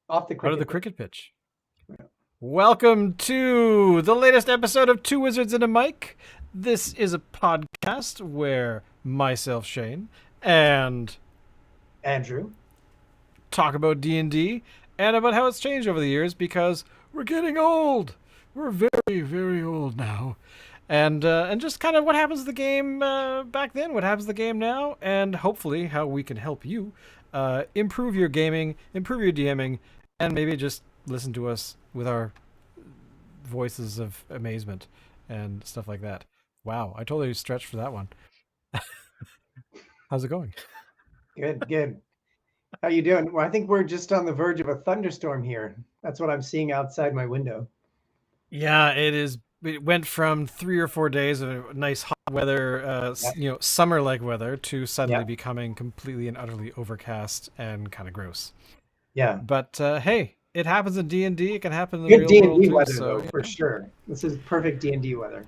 Off the Out of the cricket. cricket pitch. Welcome to the latest episode of Two Wizards and a Mic. This is a podcast where myself, Shane, and Andrew. talk about D&D and about how it's changed over the years because we're getting old. We're very, very old now. And just kind of what happens to the game back then, what happens to the game now, and hopefully how we can help you improve your gaming, improve your DMing, and maybe just listen to us with our voices of amazement and stuff like that. Wow, I totally stretched for that one. How's it going? Good, good. How you doing? Well, I think we're just on the verge of a thunderstorm here. That's what I'm seeing outside my window. Yeah, it is. It went from 3 or 4 days of nice hot weather, Yeah, summer-like weather, to yeah, suddenly becoming completely and utterly overcast and kind of gross. yeah. But hey, it happens in D&D. It can happen in the Good real D and world D too. weather So, though, for sure. This is perfect D&D weather.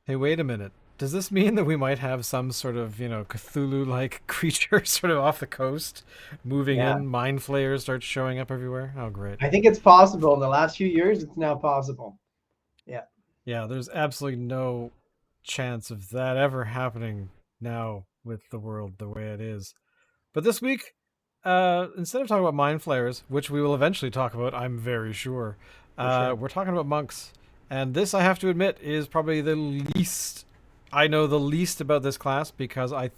hey, wait a minute. Does this mean that we might have some sort of, Cthulhu-like creature sort of off the coast, moving Yeah, in? Mind flayers start showing up everywhere. Oh, great. I think it's possible. In the last few years, it's now possible. Yeah, Yeah, there's absolutely no chance of that ever happening now with the world the way it is. But this week, instead of talking about mind flayers, which we will eventually talk about, I'm very sure, for sure. we're talking about monks. And this, I have to admit, is probably the least I know the least about this class because I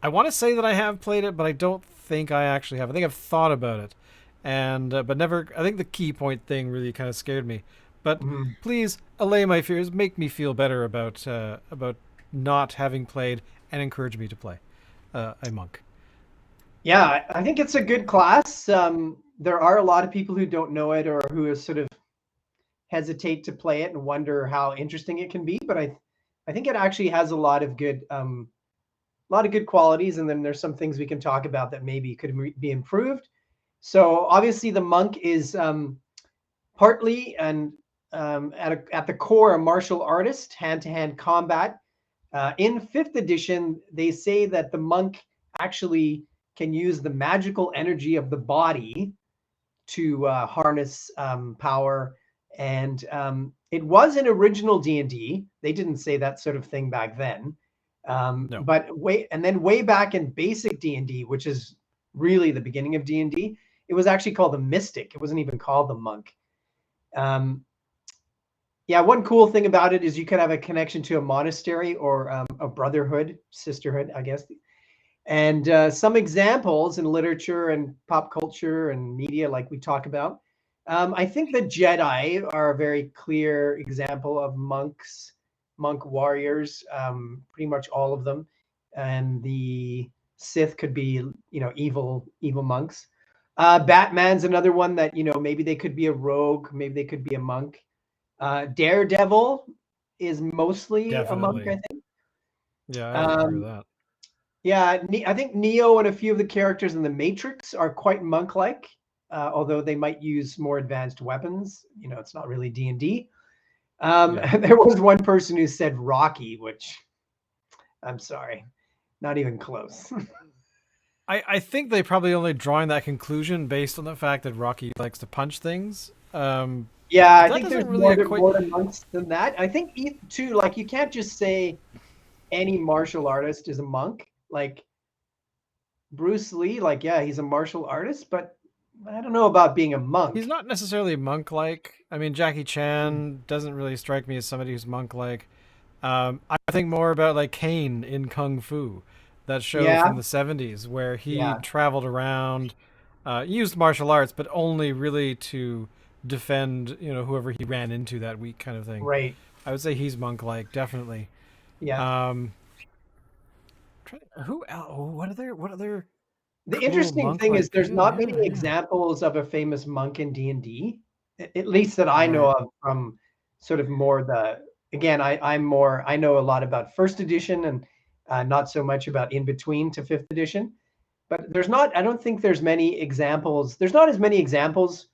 want to say that I have played it, but I don't think I actually have. I think I've thought about it, and but never. I think the key point thing really kind of scared me. But Mhm. please allay my fears, make me feel better about not having played, and encourage me to play a monk. Yeah, I think it's a good class. There are a lot of people who don't know it or who sort of hesitate to play it and wonder how interesting it can be. But I think it actually has a lot of good qualities, and then there's some things we can talk about that maybe could be improved. So obviously, the monk is partly and at the core a martial artist, hand-to-hand combat. In fifth edition, they say that the monk actually can use the magical energy of the body to harness power. And it was in original D&D. They didn't say that sort of thing back then. No. Then way back in basic D&D, which is really the beginning of D&D, it was actually called the mystic. It wasn't even called the monk. Um, yeah, one cool thing about it is you could have a connection to a monastery or a brotherhood, sisterhood, I guess. And some examples in literature and pop culture and media, like we talk about. I think the Jedi are a very clear example of monk warriors, pretty much all of them. And the Sith could be, evil monks. Batman's another one that, maybe they could be a rogue, maybe they could be a monk. Daredevil is mostly a monk, I Definitely. think. Yeah, I would agree with Um, that. yeah, I think Neo and a few of the characters in the Matrix are quite monk-like, although they might use more advanced weapons. It's not really D&D. Yeah. There was one person who said Rocky, which I'm sorry, not even close. I think they probably only drawing that conclusion based on the fact that Rocky likes to punch things. Yeah, But I that think there's doesn't really equate. more to monks than that. I think too, like you can't just say any martial artist is a monk. Like Bruce Lee, like yeah, he's a martial artist, but I don't know about being a He's monk. not necessarily monk like. I mean, Jackie Chan doesn't really strike me as somebody who's monk like. I think more about like Kane in Kung Fu, that show Yeah, from the 70s, where he yeah, traveled around, used martial arts, but only really to defend, whoever he ran into that week kind of thing. right. I would say he's monk like, definitely. Yeah. Um, who else? What other The cool interesting monk thing is like there's people? not many Yeah, yeah. examples of a famous monk in D&D, at least that I know Right. of from sort of more the again, I know a lot about first edition and not so much about in between to fifth edition. But I don't think there's many examples. There's not as many examples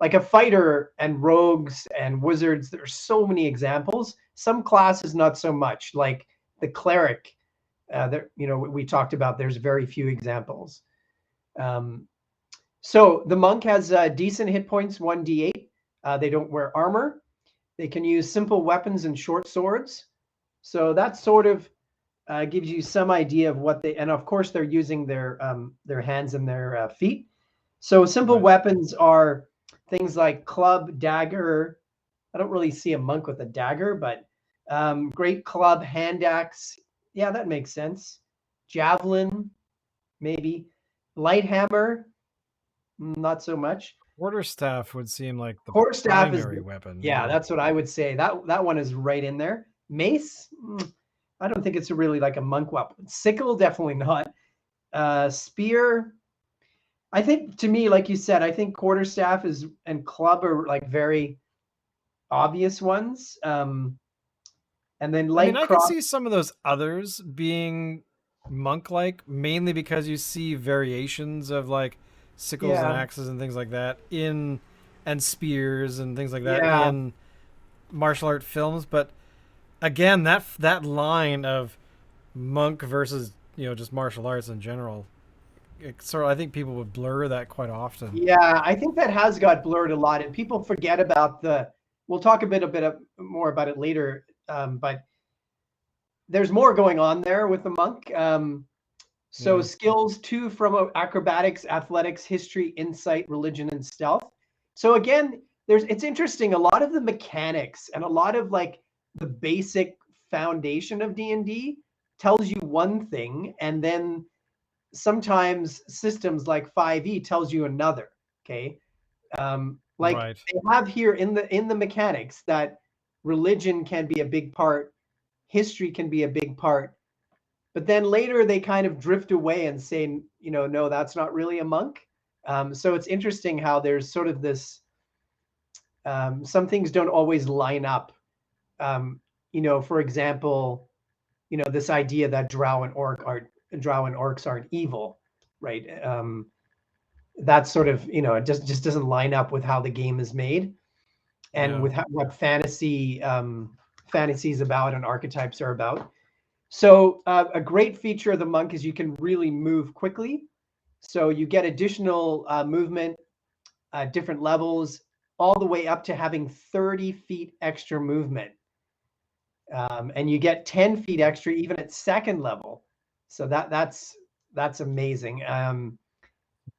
like a fighter and rogues and wizards. There's so many examples. Some classes not so much. Like the cleric, there we talked about. There's very few examples. Um, So the monk has decent hit points, 1d8. They don't wear armor. They can use simple weapons and short swords. So that sort of gives you some idea of what they, and of course they're using their hands and their feet. So simple Right. weapons are things like club, dagger. I don't really see a monk with a dagger, but great club, hand axe. Yeah, that makes sense. Javelin, maybe. Light hammer, not so much. Quarterstaff would seem like the Quarterstaff is, primary weapon. yeah, that's what I would say. That one is right in there. Mace, I don't think it's really like a monk weapon. Sickle, definitely not. Spear, I think to me, like you said, I think quarterstaff is and club are like very obvious ones. And then I mean, light I could cross. see some of those others being monk-like, mainly because you see variations of like sickles and Yeah, axes and things like that in, and spears and things like that yeah, in martial art films. But again, that line of monk versus just martial arts in general, sort of, I think people would blur that quite often. yeah. I think that has got blurred a lot, and people forget about the. We'll talk more about it later, but there's more going on there with the monk. So Yeah. skills too from acrobatics, athletics, history, insight, religion, and stealth. So again, it's interesting. A lot of the mechanics and a lot of like the basic foundation of D&D tells you one thing, and then sometimes systems like 5e tells you another. Okay, like Right. they have here in the mechanics that religion can be a big part, history can be a big part, but then later they kind of drift away and say, no, that's not really a monk. So it's interesting how there's sort of this. Some things don't always line up. For example, this idea that drow and orcs aren't evil, right? That sort of, it just doesn't line up with how the game is made and Yeah. with what fantasies about and archetypes are about. So a great feature of the monk is you can really move quickly. So you get additional movement, different levels, all the way up to having 30 feet extra movement. And you get 10 feet extra even at second level. So that's amazing. Yeah,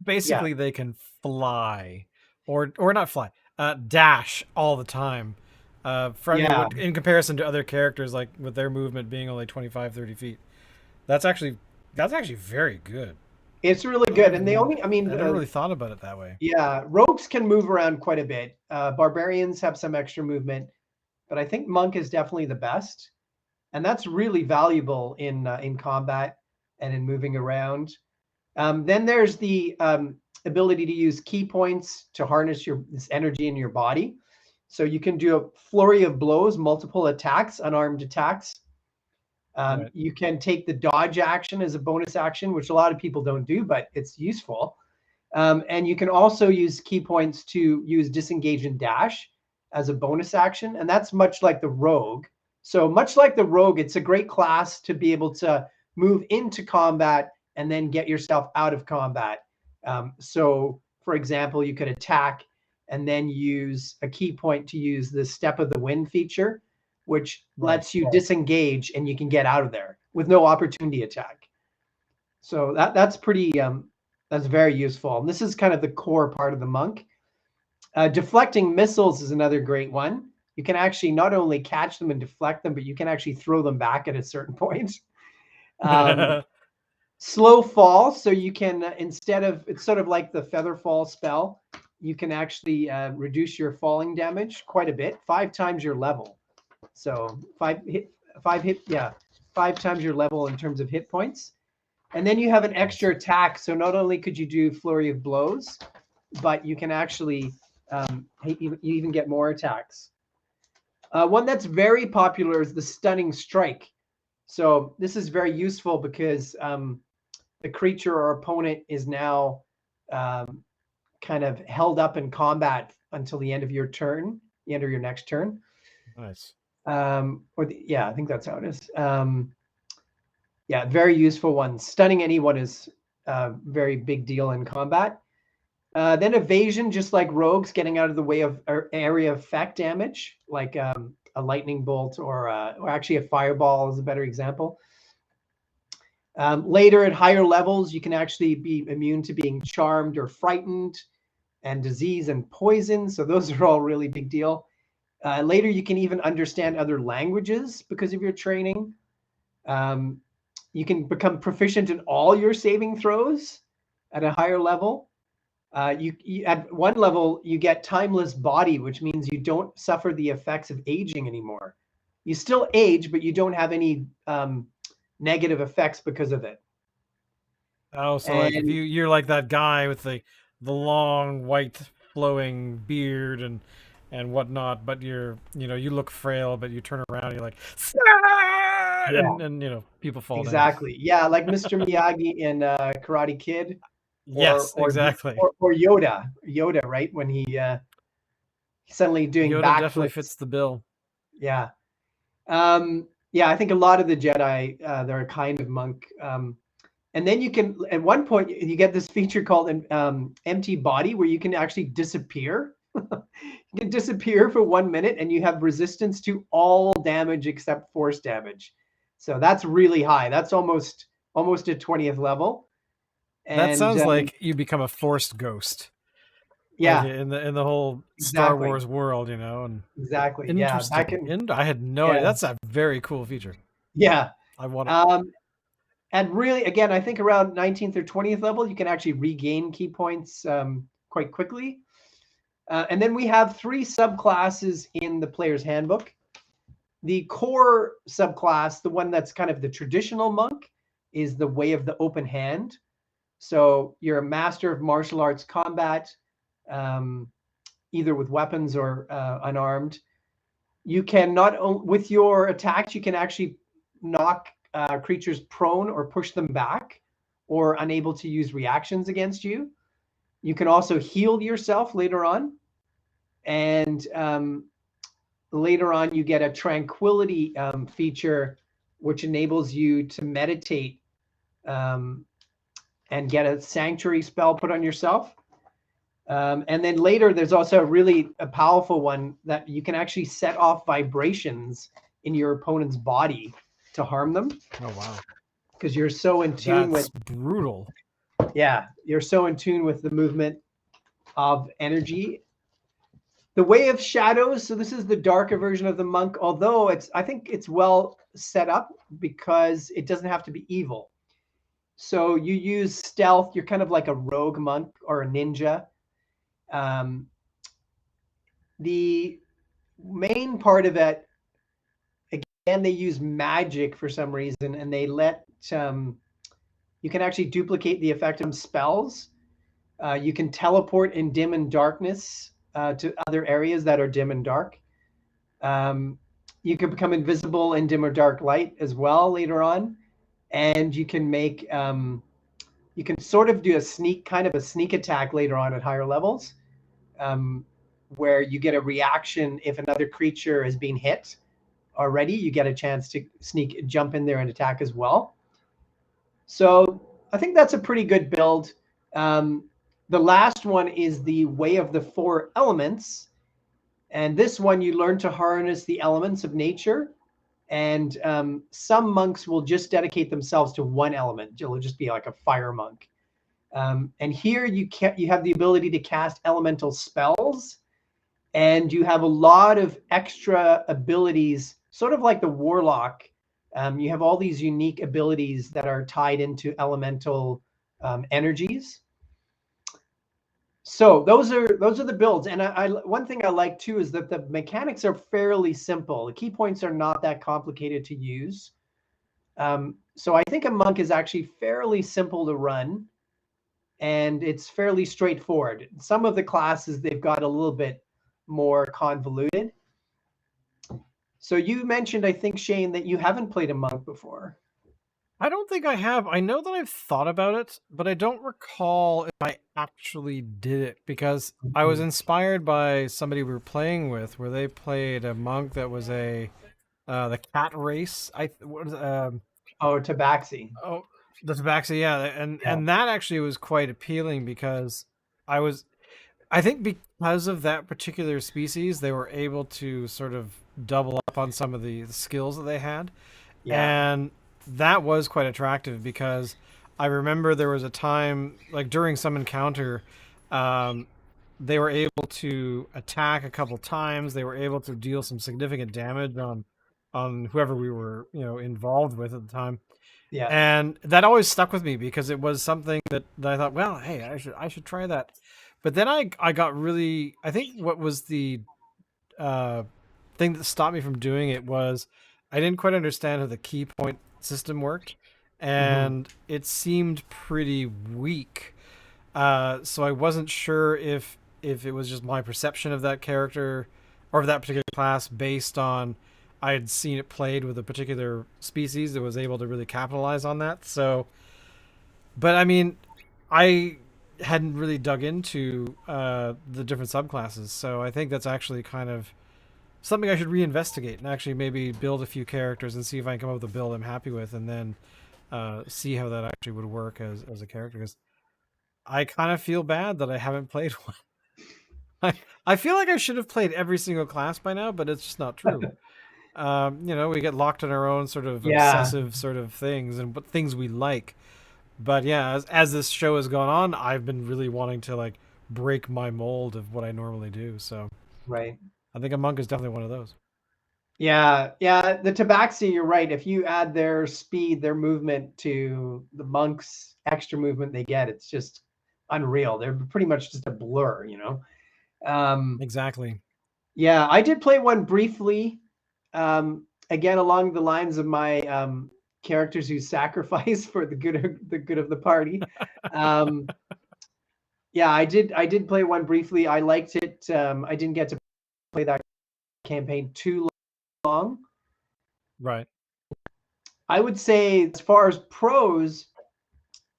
Basically, they can fly, or not fly, dash all the time. yeah. In comparison to other characters, like with their movement being only 25, 30 feet. That's actually that's actually very good. It's really good. I've And they only, I mean, I never really thought about it that way. yeah, rogues can move around quite a bit. Barbarians have some extra movement, but I think monk is definitely the best. And that's really valuable in combat and in moving around. Then there's the ability to use key points to harness this energy in your body. So you can do a flurry of blows, multiple attacks, unarmed attacks. Right. You can take the dodge action as a bonus action, which a lot of people don't do, but it's useful. And you can also use key points to use disengage and dash as a bonus action. And that's much like the rogue. So much like the rogue, it's a great class to be able to move into combat and then get yourself out of combat. So for example, you could attack and then use a key point to use the step of the wind feature, which Right. lets you disengage and you can get out of there with no opportunity attack. So that's pretty that's very useful. And this is kind of the core part of the monk. Deflecting missiles is another great one. You can actually not only catch them and deflect them, but you can actually throw them back at a certain point. Slow fall, so you can instead of, it's sort of like the feather fall spell, you can actually reduce your falling damage quite a bit, 5 times your level. So five times your level in terms of hit points. And then you have an extra attack. So not only could you do flurry of blows, but you can actually you even get more attacks. One that's very popular is the stunning strike. So this is very useful because the creature or opponent is now kind of held up in combat until the end of your turn, the end of your next turn. Nice. Yeah, I think that's how it is. Yeah, very useful one. Stunning anyone is a very big deal in combat. Then evasion, just like rogues, getting out of the way of area effect damage, like a lightning bolt or actually a fireball is a better example. Later at higher levels, you can actually be immune to being charmed or frightened, and disease and poison. So those are all really big deal. Later, you can even understand other languages because of your training. Um, you can become proficient in all your saving throws at a higher level. You at one level you get timeless body, which means you don't suffer the effects of aging anymore. You still age, but you don't have any negative effects because of it. Oh, so like if And you're like that guy with the long white flowing beard and whatnot, but you look frail, but you turn around and you're like, "Ah!" yeah, and people fall down. exactly. Yeah, like Mr. Miyagi in Karate Kid, or Yes, or exactly. or Yoda, right? When he suddenly doing Yoda definitely backflips. fits the bill. Yeah. Yeah, I think a lot of the Jedi, they're a kind of monk. And then you can, at one point, you get this feature called empty body, where you can actually disappear. You can disappear for 1 minute, and you have resistance to all damage except force damage. So that's really high. That's almost a 20th level. That And sounds like you become a forced ghost, like yeah, in the whole Star exactly, Wars world, and exactly. Yeah, interesting. back in And I had no idea. yeah, That's a very cool feature. yeah. I want to. Um, And really, again, I think around 19th or 20th level, you can actually regain key points quite quickly. And then we have three subclasses in the player's handbook. The core subclass, the one that's kind of the traditional monk, is the Way of the Open Hand. So you're a master of martial arts combat, um, either with weapons or unarmed. You can with your attacks, you can actually knock creatures prone or push them back, or unable to use reactions against you. You can also heal yourself later on. And later on, you get a tranquility feature, which enables you to meditate um, and get a sanctuary spell put on yourself. And then later, there's also a powerful one that you can actually set off vibrations in your opponent's body to harm them, Oh wow, because you're so in tune with that's brutal. you're so in tune with the movement of energy. The Way of Shadows. So this is the darker version of the monk, although I think it's well set up because it doesn't have to be evil. So you use stealth. You're kind of like a rogue monk or a ninja. Um, the main part of it, again, they use magic for some reason, and they let you can actually duplicate the effect of spells. You can teleport in dim and darkness to other areas that are dim and dark. Um, you can become invisible in dim or dark light as well later on, and you can you can sort of do a sneak attack later on at higher levels, um, where you get a reaction if another creature is being hit already. You get a chance to jump in there and attack as well. So I think that's a pretty good build. Um, the last one is the Way of the Four Elements. And this one, you learn to harness the elements of nature. And some monks will just dedicate themselves to one element. It'll just be like a fire monk. And here you have the ability to cast elemental spells, and you have a lot of extra abilities, sort of like the warlock. You have all these unique abilities that are tied into elemental energies. So those are the builds. And one thing I like too is that the mechanics are fairly simple. The key points are not that complicated to use. So I think a monk is actually fairly simple to run, and it's fairly straightforward. Some of the classes, they've got a little bit more convoluted. So you mentioned, I think, Shane, that you haven't played a monk before. I don't think I have. I know that I've thought about it, but I don't recall if I actually did it because I was Mhm. inspired by somebody we were playing with, where they played a monk that was the cat race. What is Oh, Tabaxi. oh the tabaxi, yeah, and Yeah. that actually was quite appealing because I was I think because of that particular species, they were able to sort of double up on some of the skills that they had. Yeah. And that was quite attractive because I remember there was a time, like during some encounter, um, they were able to attack a couple times. They were able to deal some significant damage on whoever we were, involved with at the time. Yeah. And that always stuck with me because it was something that I thought, well, hey, I should try that. But then I got really, I think what was the uh, thing that stopped me from doing it was I didn't quite understand how the key point system worked, Hmm. and it seemed pretty weak. So I wasn't sure if it was just my perception of that character or of that particular class based on I had seen it played with a particular species that was able to really capitalize on that. So, but I mean, I hadn't really dug into the different subclasses, so I think that's actually kind of something I should reinvestigate and actually maybe build a few characters and see if I can come up with a build I'm happy with, and then see how that actually would work as a character. Because I kind of feel bad that I haven't played one. I feel like I should have played every single class by now, but it's just not true. We get locked in our own sort of Yeah. obsessive sort of things and what things we like. But yeah, as this show has gone on, I've been really wanting to like break my mold of what I normally do. So Right. I think a monk is definitely one of those. Yeah. Yeah. The Tabaxi, you're right. If you add their speed, their movement to the monks' extra movement they get, it's just unreal. They're pretty much just a blur, you know? Um, Exactly. yeah, I did play one briefly. Again, along the lines of my characters who sacrifice for the good of the party. Um, yeah, I did play one briefly. I liked it. I didn't get to play that campaign too long. Right. I would say, as far as pros,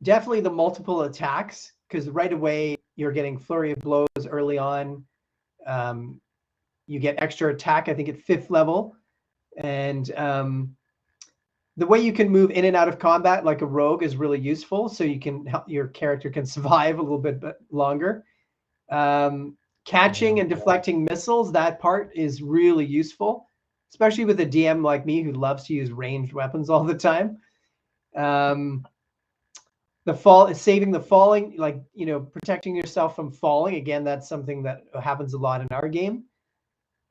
definitely the multiple attacks, because right away you're getting flurry of blows early on. Um, you get extra attack, I think, at fifth level, and the way you can move in and out of combat like a rogue is really useful. So you can help your character can survive a little bit longer. Um, Yeah. Catching and deflecting missiles, that part is really useful, especially with a DM like me who loves to use ranged weapons all the time. Um, the fall, saving the falling, like, protecting yourself from falling. Again, that's something that happens a lot in our game.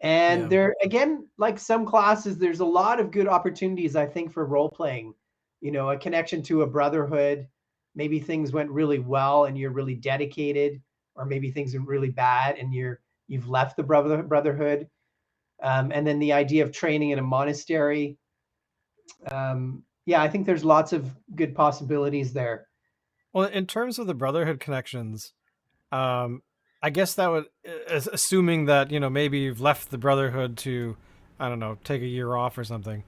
And Yeah. there, again, like some classes, there's a lot of good opportunities, I think, for role playing. A connection to a brotherhood. Maybe things went really well and you're really dedicated, or maybe things are really bad and you've left the brotherhood. And then the idea of training in a monastery. Yeah, I think there's lots of good possibilities there. Well, in terms of the brotherhood connections, um, I guess that would, assuming that maybe you've left the brotherhood to, I don't know, take a year off or something,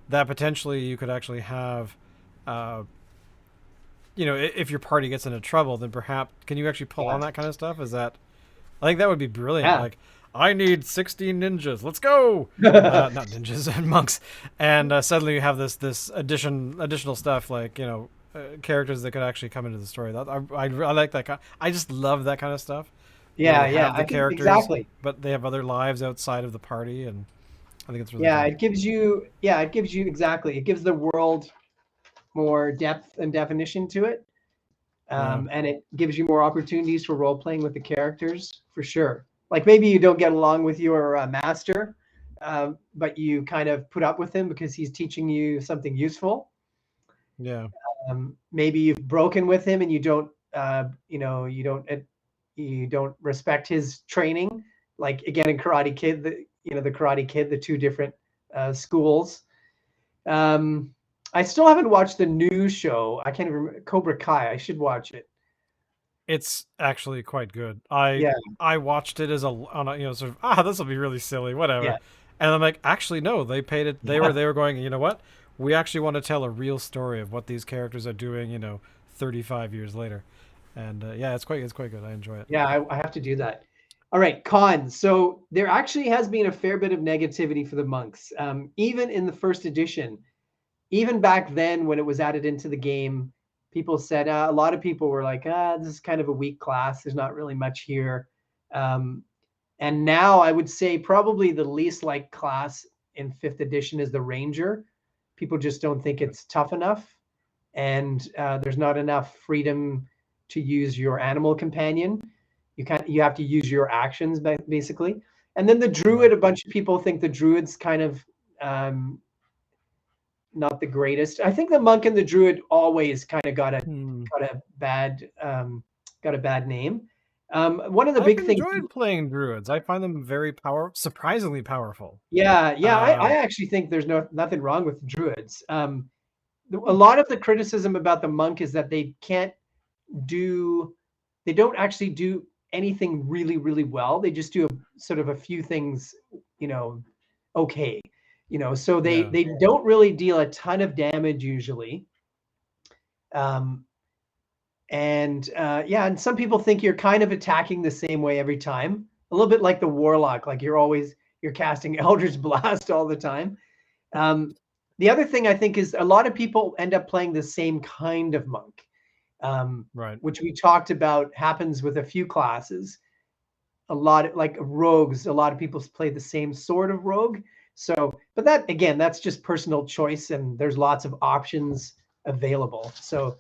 that potentially you could actually have, uh, if your party gets into trouble, then perhaps can you actually pull Yeah, on that kind of stuff? Is that I think that would be brilliant. yeah. Like, I need 16 ninjas. Let's go. Not ninjas and monks. And suddenly you have this additional stuff like characters that could actually come into the story. That I like that. I just love that kind of stuff where Yeah, you yeah. have the I think characters, exactly. but they have other lives outside of the party, and I think it's really Yeah, good. it gives you exactly. It gives the world more depth and definition to it. Yeah. And it gives you more opportunities for role playing with the characters for sure. Like maybe you don't get along with your master, but you kind of put up with him because he's teaching you something useful. Yeah. Maybe you've broken with him and you don't respect his training. Like again in Karate Kid, the Karate Kid, the two different schools. Um, I still haven't watched the new show. I can't even remember Cobra Kai. I should watch it. It's actually quite good. I Yeah, I watched it as on a, sort of this will be really silly, yeah, whatever. And I'm like, actually no, they paid it. They were yeah, they were going, you know what? We actually want to tell a real story of what these characters are doing, 35 years later. And yeah, it's quite good. I enjoy it. yeah. I have to do that. All right, cons. So there actually has been a fair bit of negativity for the monks, even in the first edition. Even back then, when it was added into the game, people said a lot of people were like, this is kind of a weak class. There's not really much here. Um, and now I would say probably the least liked class in fifth edition is the Ranger. People just don't think it's tough enough, and there's not enough freedom to use your animal companion. You have to use your actions basically. And then the Druid, Right. a bunch of people think the Druid's kind of not the greatest. I think the Monk and the Druid always kind of got a Hmm. bad got a bad name. One of the I've big things, enjoyed playing druids. I find them very surprisingly powerful. yeah, I Um, actually think there's nothing wrong with Druids. A lot of the criticism about the Monk is that they can't do, they don't actually do anything really, really well. They just do sort of a few things, you know, okay, so they yeah, they don't really deal a ton of damage usually. Um, and yeah, and some people think you're kind of attacking the same way every time, a little bit like the Warlock, like you're casting Eldritch Blast all the time. Um, the other thing I think is a lot of people end up playing the same kind of monk, right. which we talked about happens with a few classes. A lot like rogues, a lot of people play the same sort of rogue. So, but that again, that's just personal choice, and there's lots of options available. So,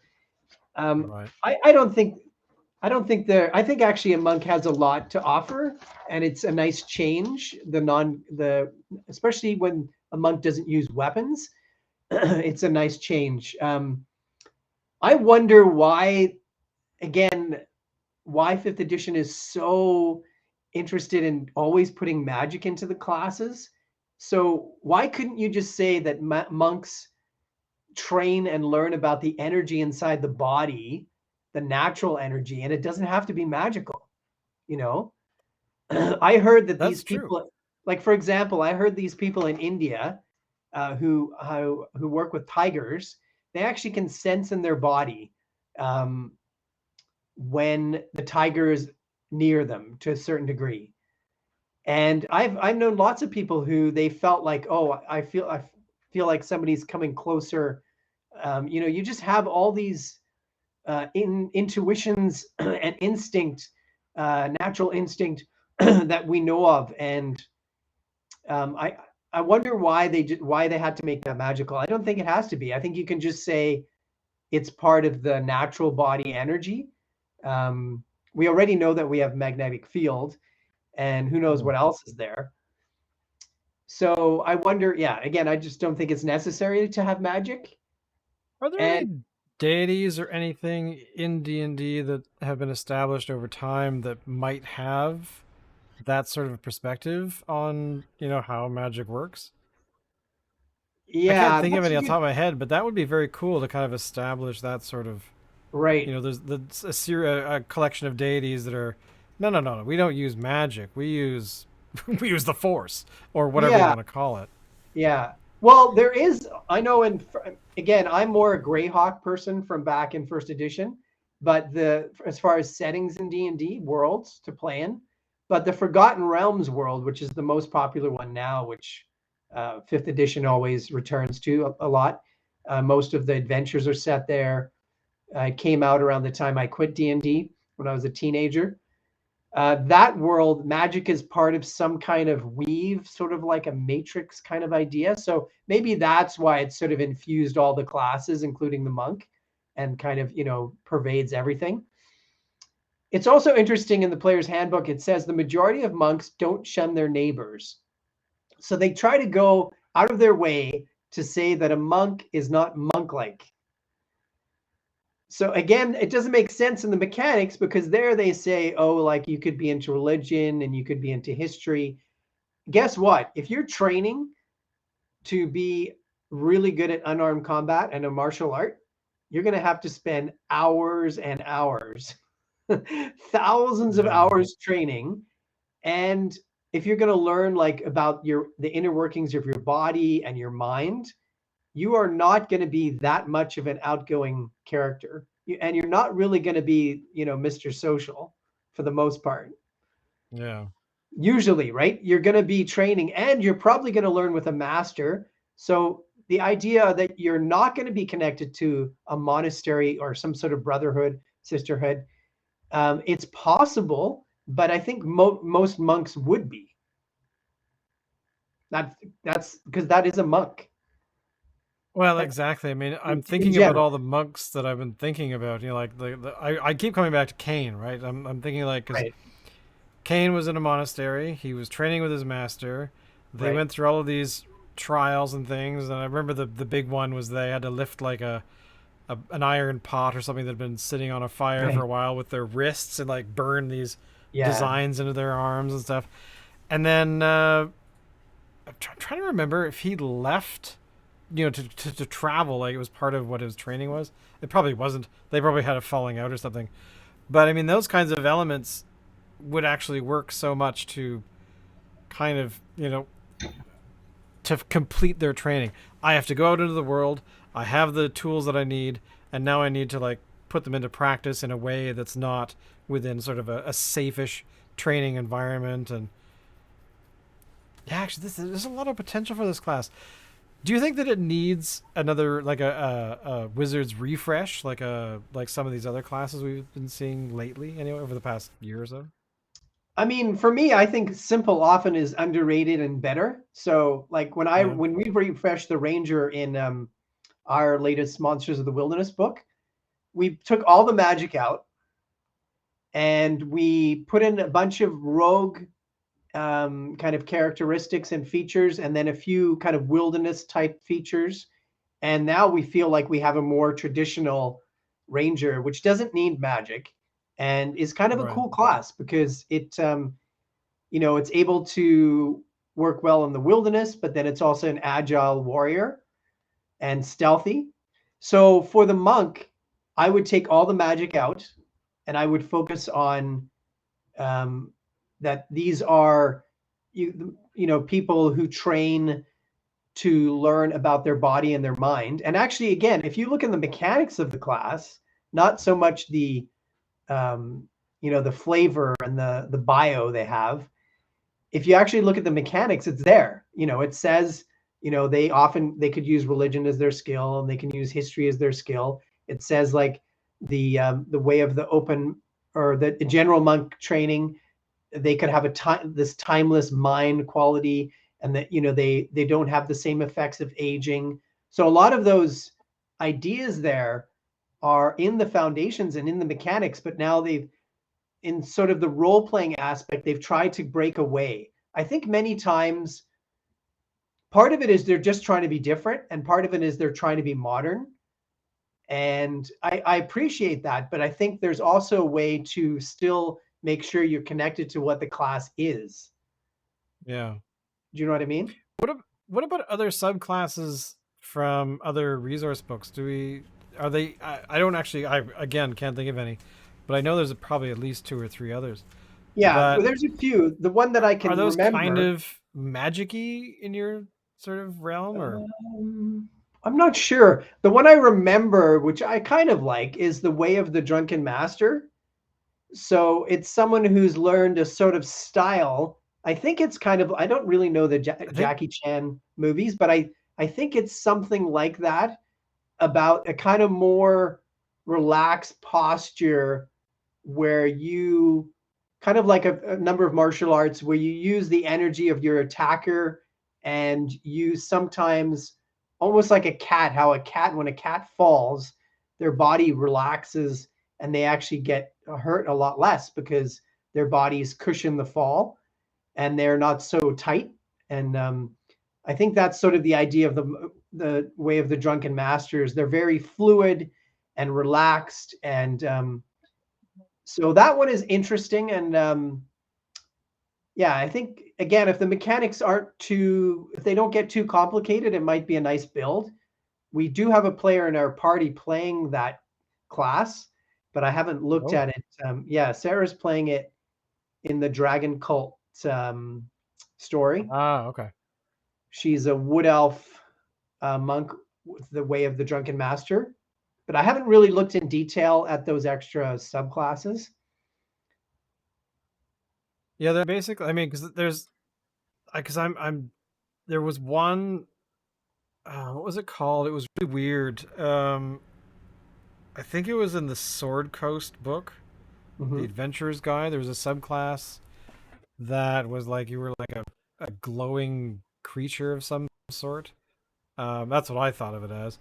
Right. I don't think there. I think actually a monk has a lot to offer, and it's a nice change. Especially when a monk doesn't use weapons, it's a nice change. I wonder why, again, why fifth edition is so interested in always putting magic into the classes. So why couldn't you just say that monks train and learn about the energy inside the body, the natural energy, and it doesn't have to be magical, you know? I heard that these That's true. people, like for example, I heard these people in India who work with tigers, they actually can sense in their body um, when the tiger is near them to a certain degree. And I've known lots of people who they felt like, oh, I feel like somebody's coming closer. You just have all these intuitions and instinct, natural instinct that we know of, and um, I I wonder why they had to make that magical. I don't think it has to be. I think you can just say it's part of the natural body energy. Um, we already know that we have magnetic field, and who knows Hmm. what else is there. So I wonder, yeah, again, I just don't think it's necessary to have magic. Are there And any deities or anything in D&D that have been established over time that might have that sort of perspective on, how magic works? I can't yeah, think of that's a any on good, top of my head, but that would be very cool to kind of establish that sort of, right. there's a collection of deities that are, no, no, no, no, we don't use magic. We use we use the force or whatever you Yeah, want to call it. yeah. Well, there is, I know, and again, I'm more a Greyhawk person from back in first edition, but as far as settings in D&D worlds to play in, but the Forgotten Realms world, which is the most popular one now, which fifth edition always returns to a lot. Most of the adventures are set there. It came out around the time I quit D&D when I was a teenager. That world, magic is part of some kind of weave, sort of like a matrix kind of idea. So maybe that's why it's sort of infused all the classes, including the monk, and kind of, pervades everything. It's also interesting in the player's handbook, it says the majority of monks don't shun their neighbors. So they try to go out of their way to say that a monk is not monk like. So again, it doesn't make sense in the mechanics because there they say, oh, like you could be into religion and you could be into history. Guess what? If you're training to be really good at unarmed combat and a martial art, you're going to have to spend hours and hours, thousands of Yeah. hours training. And if you're going to learn like about the inner workings of your body and your mind, you are not going to be that much of an outgoing character. And you're not really going to be, Mr. Social for the most part. Yeah. Usually, right? You're going to be training and you're probably going to learn with a master. So the idea that you're not going to be connected to a monastery or some sort of brotherhood, sisterhood. It's possible, but I think most monks would be. That's because that is a monk. Well, exactly. I mean, I'm In thinking about general, all the monks that I've been thinking about. You know, like I keep coming back to Cain, right? I'm thinking like because right, Cain was in a monastery. He was training with his master. They right, went through all of these trials and things. And I remember the big one was they had to lift like an iron pot or something that had been sitting on a fire for right. a while with their wrists and like burn these Yeah, designs into their arms and stuff. And then I'm trying to remember if he left, you know, to travel, like it was part of what his training was. It probably wasn't. They probably had a falling out or something. But I mean, those kinds of elements would actually work so much to kind of, you know, to complete their training. I have to go out into the world. I have the tools that I need, and now I need to like put them into practice in a way that's not within sort of a safe-ish training environment. And yeah, actually, there's a lot of potential for this class. Do you think that it needs another like a wizard's refresh, like some of these other classes we've been seeing lately, anyway, over the past year or so? I mean, for me, I think simple often is underrated and better. So, like Yeah. when we refreshed the ranger in our latest Monsters of the Wilderness book, we took all the magic out and we put in a bunch of rogue kind of characteristics and features, and then a few kind of wilderness type features. And now we feel like we have a more traditional ranger, which doesn't need magic and is kind of a Right. cool class because it's able to work well in the wilderness, but then it's also an agile warrior and stealthy. So for the monk, I would take all the magic out and I would focus on um, that these are people who train to learn about their body and their mind. And actually, again, if you look in the mechanics of the class, not so much the flavor and the bio they have. If you actually look at the mechanics, it's there. It says, they could use religion as their skill and they can use history as their skill. It says like the way of the open or the general monk training, they could have this timeless mind quality, and that they don't have the same effects of aging. So a lot of those ideas there are in the foundations and in the mechanics, but now they've in sort of the role playing aspect, they've tried to break away. I think many times part of it is they're just trying to be different, and part of it is they're trying to be modern. And I appreciate that, but I think there's also a way to still make sure you're connected to what the class is. Yeah. Do you know what I mean? What about other subclasses from other resource books? Are they? I don't actually. I again can't think of any, but I know there's probably at least two or three others. Yeah, well, But there's a few. The one that I are can those kind remember, of magic-y in your sort of realm, or I'm not sure. The one I remember, which I kind of like, is the Way of the Drunken Master. So it's someone who's learned a sort of style. I think it's kind of, I don't really know the I think Jackie Chan movies, but I think it's something like that, about a kind of more relaxed posture where you kind of like a number of martial arts where you use the energy of your attacker, and you sometimes almost like a cat, how when a cat falls, their body relaxes and they actually get hurt a lot less because their bodies cushion the fall and they're not so tight. And I think that's sort of the idea of the Way of the Drunken Masters. They're very fluid and relaxed, and so that one is interesting. And yeah, I think again, if the mechanics if they don't get too complicated, it might be a nice build. We do have a player in our party playing that class, but I haven't looked oh at it. Yeah, Sarah's playing it in the Dragon Cult story. okay. She's a wood elf monk with the Way of the Drunken Master, but I haven't really looked in detail at those extra subclasses. Yeah, they're basically. I mean, because there's because I'm there was one. what was it called? It was really weird. I think it was in the Sword Coast book, the Hmm. Adventurer's Guide. There was a subclass that was like you were like a glowing creature of some sort. That's what I thought of it as.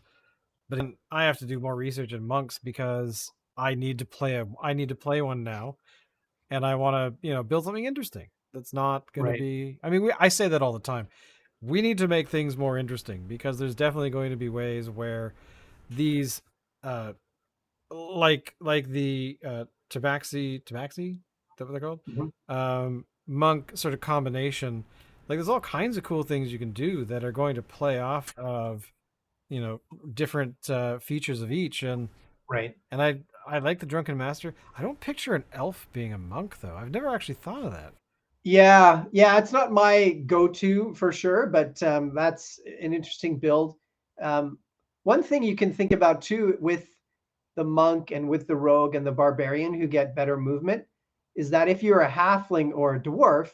But then I have to do more research in monks because I need to play one now, and I want to build something interesting. That's not going to Right. be. I mean, I say that all the time. We need to make things more interesting because there's definitely going to be ways where these uh, like the tabaxi, is that what they're called? Hmm. Monk sort of combination. Like there's all kinds of cool things you can do that are going to play off of you know different features of each, Right. and I like the drunken master. I don't picture an elf being a monk though. I've never actually thought of that. Yeah, yeah, it's not my go-to for sure, but that's an interesting build. Um, One thing you can think about too with the monk and with the rogue and the barbarian who get better movement is that if you're a halfling or a dwarf,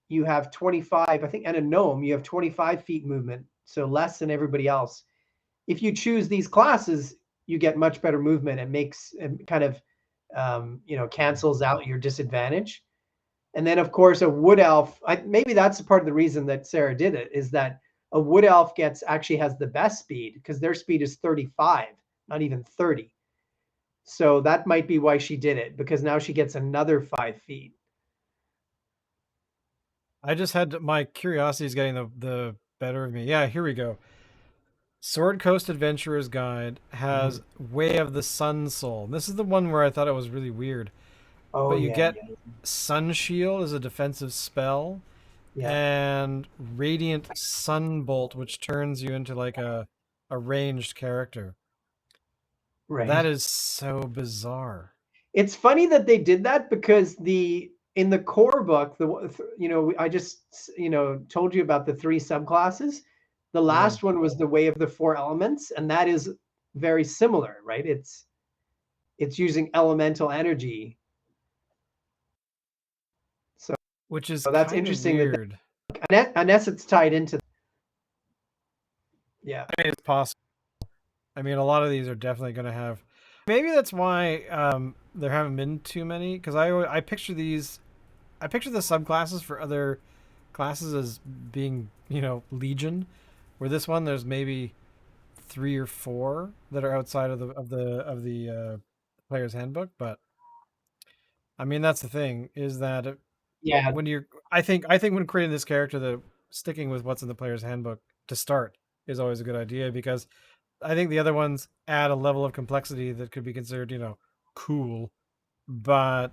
you have 25, I think, and a gnome, you have 25 feet movement, so less than everybody else. If you choose these classes, you get much better movement. It makes it kind of cancels out your disadvantage. And then, of course, a wood elf. Maybe that's part of the reason that Sarah did it is that a wood elf actually has the best speed because their speed is 35, not even 30. So that might be why she did it because now she gets another 5 feet. I just had my curiosity is getting the better of me. Yeah, here we go. Sword Coast Adventurer's Guide Mhm. has Way of the Sun Soul. This is the one where I thought it was really weird. Oh But you yeah, get yeah, Sun Shield as a defensive spell, yeah. and Radiant Sunbolt, which turns you into like a ranged character. That Right. is so bizarre. It's funny that they did that because the in the core book, I just told you about the three subclasses. The Yeah. last one was the Way of the Four Elements, and that is very similar, right? It's using elemental energy. So Which is that's kind of interesting that weird. unless it's tied into. Yeah. I mean, it's possible. I mean, a lot of these are definitely going to have. Maybe that's why there haven't been too many. Because I picture these. I picture the subclasses for other classes as being legion. Where this one there's maybe three or four that are outside of the player's handbook. But I mean, that's the thing is that Yeah. when you're, I think when creating this character, that sticking with what's in the player's handbook to start is always a good idea because I think the other ones add a level of complexity that could be considered, cool. But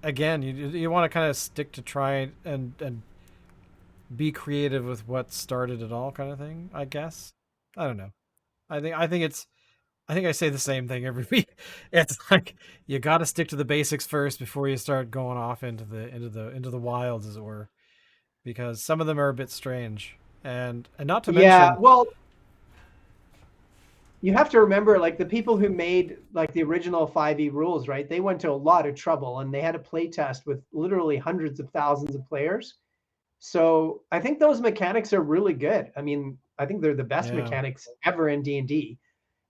again, you want to kind of stick to try and be creative with what started it all, kind of thing. I guess. I don't know. I think I say the same thing every week. It's like you got to stick to the basics first before you start going off into the wilds, as it were, because some of them are a bit strange, and not to Yeah. mention, Well, you have to remember like the people who made like the original 5e rules, right? They went to a lot of trouble and they had a play test with literally hundreds of thousands of players. So I think those mechanics are really good. I mean, I think they're the best yeah, mechanics ever in D&D.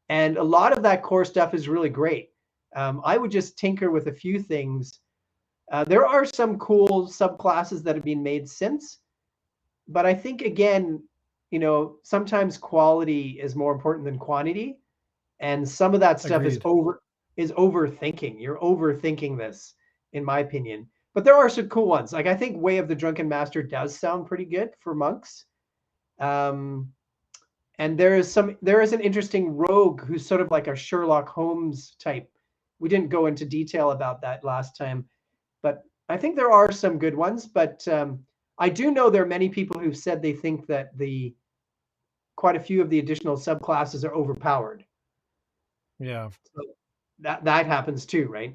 And a lot of that core stuff is really great. I would just tinker with a few things. There are some cool subclasses that have been made since, but I think again, sometimes quality is more important than quantity, and some of that stuff agreed. is overthinking. You're overthinking this, in my opinion. But there are some cool ones. Like I think Way of the Drunken Master does sound pretty good for monks. Um, and there is an interesting rogue who's sort of like a Sherlock Holmes type. We didn't go into detail about that last time, but I think there are some good ones. But I do know there are many people who've said they think that the quite a few of the additional subclasses are overpowered. Yeah, So that happens too, right?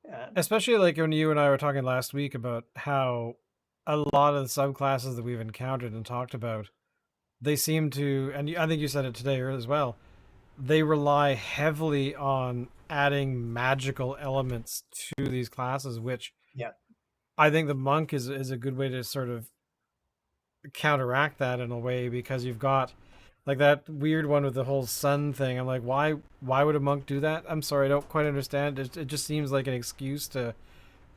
Uh, especially like when you and I were talking last week about how a lot of the subclasses that we've encountered and talked about, they seem to, and I think you said it today as well. They rely heavily on adding magical elements to these classes, which yeah. I think the monk is a good way to sort of counteract that in a way because you've got like that weird one with the whole sun thing. I'm like, why would a monk do that? I'm sorry, I don't quite understand. It just seems like an excuse to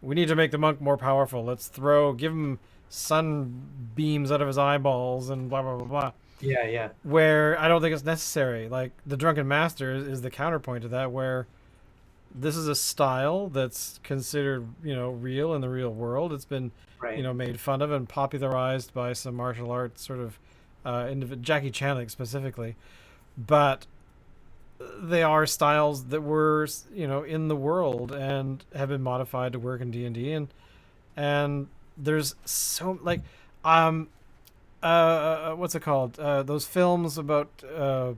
we need to make the monk more powerful. Let's give him sun beams out of his eyeballs and blah blah blah blah. Yeah, yeah, Where I don't think it's necessary. Like the drunken master is the counterpoint to that, where this is a style that's considered, real in the real world. It's been, right. made fun of and popularized by some martial arts sort of, Jackie Chan specifically, but they are styles that were, in the world and have been modified to work in D&D, and there's so like, um, what's it called? Those films about, I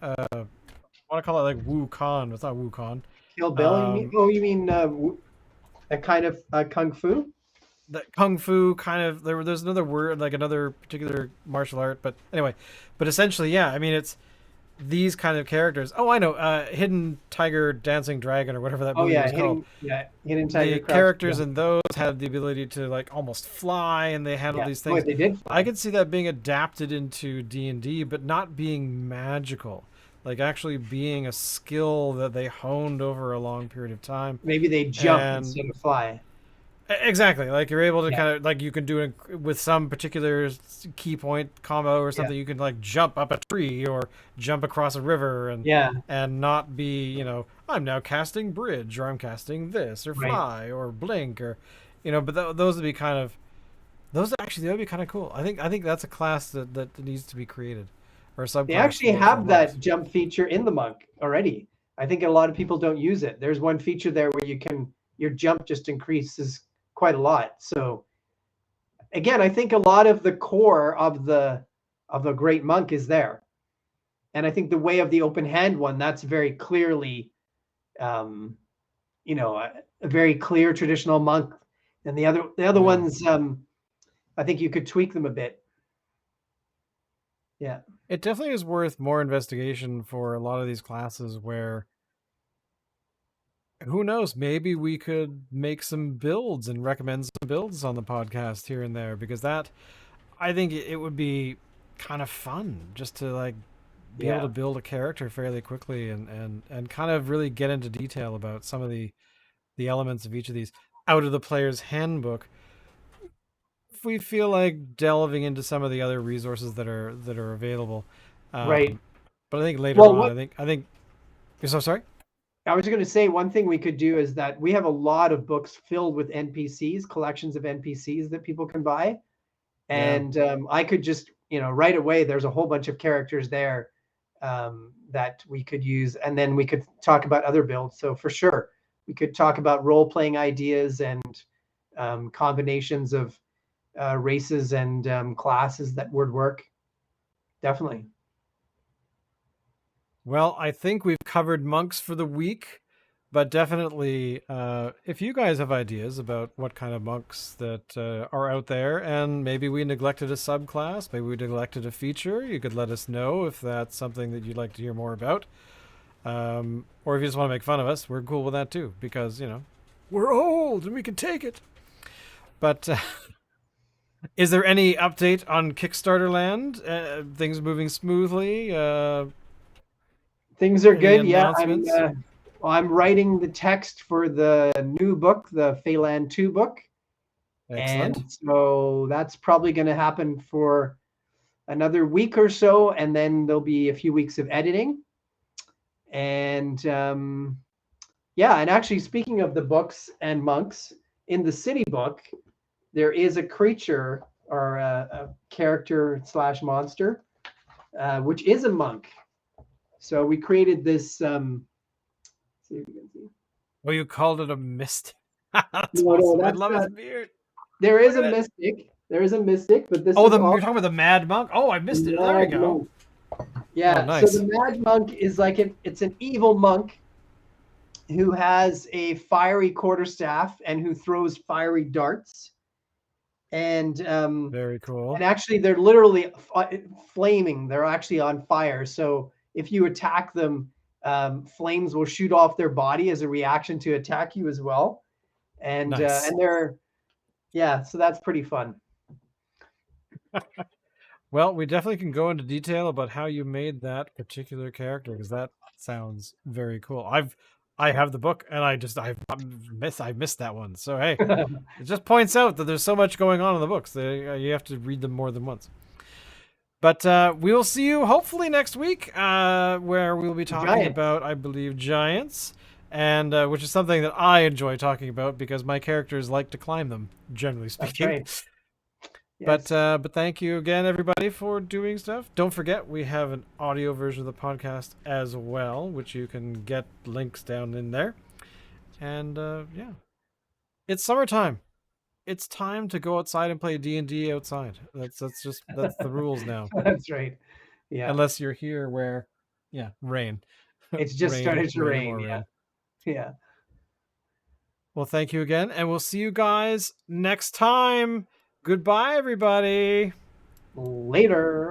want to call it like Wukong. It's not Wukong. Kill Bill, you mean? Um, Oh, you mean a kind of kung fu? that kung fu kind of there's another word like another particular martial art, but anyway, but essentially, yeah, I mean it's these kind of characters. Oh, I know, Hidden Tiger, Dancing Dragon, or whatever that Oh movie yeah, was called. Hidden Tiger, The Crouch. characters in those had the ability to like almost fly, and they had all Yeah. these Oh, things. they did I fly. could see that being adapted into D&D, but not being magical, like actually being a skill that they honed over a long period of time. Maybe they jump And instead of fly. exactly, like you're able to Yeah, kind of like you can do it with some particular key point combo or yeah, something. You can like jump up a tree or jump across a river yeah. and not be, I'm now casting bridge or I'm casting this or Right. fly or blink or, but those would be kind of those actually that would be kind of cool. I think that's a class that needs to be created or a They subclass actually for have that monks. jump feature in the monk already. I think a lot of people don't use it. There's one feature there where your jump just increases quite a lot. So again, I think a lot of the core of the great monk is there. And I think the way of the open hand one, that's very clearly um, a very clear traditional monk. And the other Yeah. ones, I think you could tweak them a bit. Yeah. It definitely is worth more investigation for a lot of these classes where who knows, maybe we could make some builds and recommend some builds on the podcast here and there, because that I think it would be kind of fun just to like be able to Yeah. build a character fairly quickly and kind of really get into detail about some of the elements of each of these out of the player's handbook. If we feel like delving into some of the other resources that are available, Right. but I think later Well, on, what I think you're so sorry. I was going to say, one thing we could do is that we have a lot of books filled with NPCs, collections of NPCs that people can buy. Yeah. And I could just, right away, there's a whole bunch of characters there that we could use. And then we could talk about other builds. So for sure, we could talk about role playing ideas and combinations of races and classes that would work. Definitely. Well, I think we've covered monks for the week, but definitely, if you guys have ideas about what kind of monks that are out there, and maybe we neglected a subclass, maybe we neglected a feature, you could let us know if that's something that you'd like to hear more about. Or if you just want to make fun of us, we're cool with that too, because, we're old and we can take it. But is there any update on Kickstarter land? Things moving smoothly? Things are Any good. Yeah, announcements? well, I'm writing the text for the new book, the Phelan 2 book. And Excellent. so that's probably going to happen for another week or so. And then there'll be a few weeks of editing. And yeah, and actually, speaking of the books and monks, in the city book, there is a creature or a character slash monster, which is a monk. So we created this. See if you can see. Well, you called it a mist. That's No, no, awesome. I that's love his not. beard. There Look is at a it. mystic. There is a mystic, but this Oh, is the all you're talking about the Mad Monk. Oh, I the missed it. There we mad go. monk. Oh, Yeah. So the nice. mad monk is like it's an evil monk who has a fiery quarterstaff and who throws fiery darts. And Very cool. actually they're literally flaming. They're actually on fire. So if you attack them, flames will shoot off their body as a reaction to attack you as well. And Nice. they're yeah, so that's pretty fun. Well, we definitely can go into detail about how you made that particular character, because that sounds very cool. I have the book, and I missed that one. So hey, it just points out that there's so much going on in the books that you have to read them more than once. But we will see you hopefully next week, where we'll be talking Giants. about, I believe, giants, and which is something that I enjoy talking about because my characters like to climb them, generally That's speaking. right. Yes. But thank you again, everybody, for doing stuff. Don't forget, we have an audio version of the podcast as well, which you can get links down in there. And yeah, it's summertime. It's time to go outside and play D&D outside. That's the rules now. That's right. Yeah. Unless you're here where, yeah, rain. It's just started to rain. Yeah. Yeah. Well, thank you again, and we'll see you guys next time. Goodbye, everybody. Later.